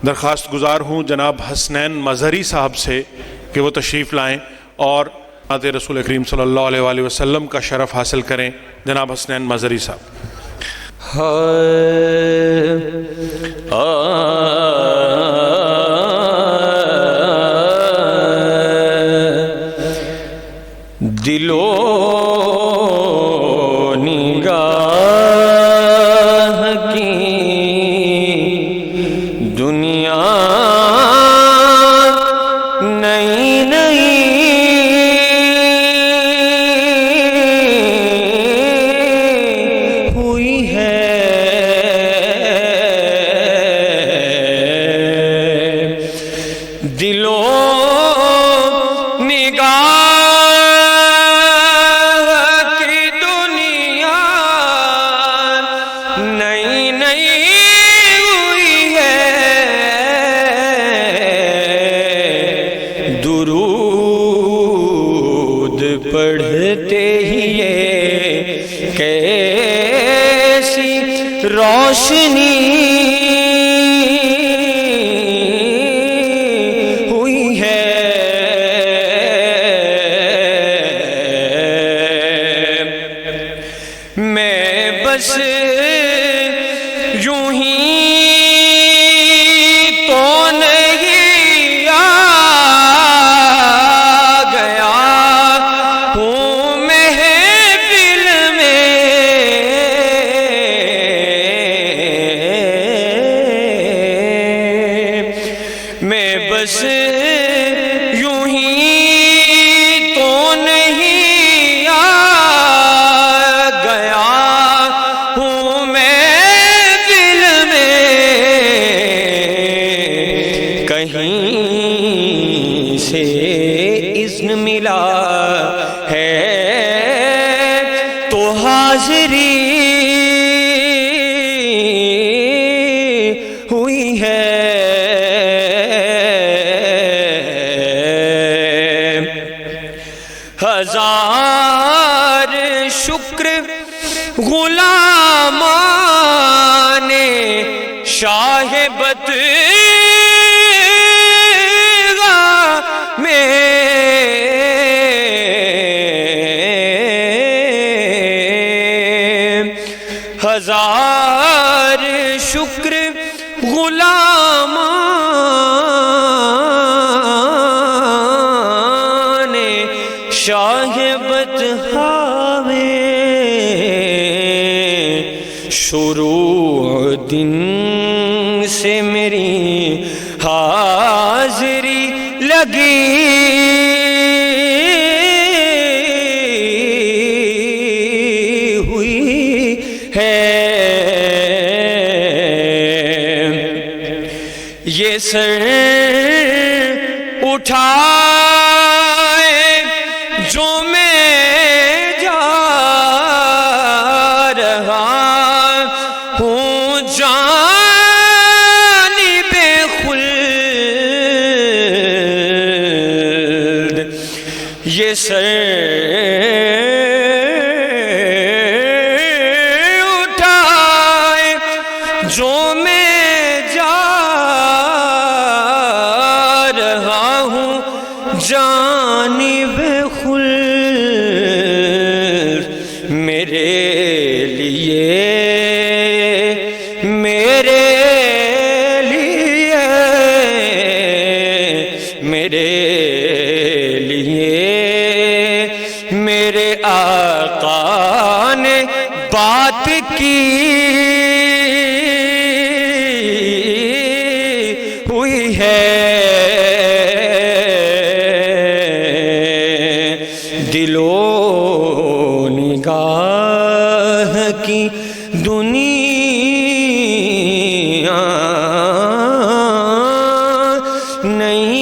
درخواست گزار ہوں جناب حسنین مظہری صاحب سے کہ وہ تشریف لائیں اور رسول کریم صلی اللہ علیہ وآلہ وسلم کا شرف حاصل کریں۔ جناب حسنین مظہری صاحب۔ دل و نگاہ کی دنیا نئی نئی ہوئی ہے، دل و نگاہ درود پڑھتے ہی یہ کیسی روشنی ہوئی ہے، میں بس یوں ہی تو نہیں آ گیا ہوں محفل میں بس یوں ہی تو نہیں آ گیا ہوں محفل میں، کہیں سے اذن ملا ہے تو حاضری ہوئی ہے، ہزار شکر غلامان شاہ بدگاہ میں، ہزار شکر غلامان شاہ بدگاہ میں، شروع دن سے میری حاضری لگی ہوئی ہے، یہ سر اٹھائے جو میں جا رہا ہوں جانب خلد، یہ سر اٹھائے جو میں جا رہا ہوں جانب خلد، میرے لیے میرے آقا نے بات کی ہوئی ہے، دل و نگاہ کی دنیا نئی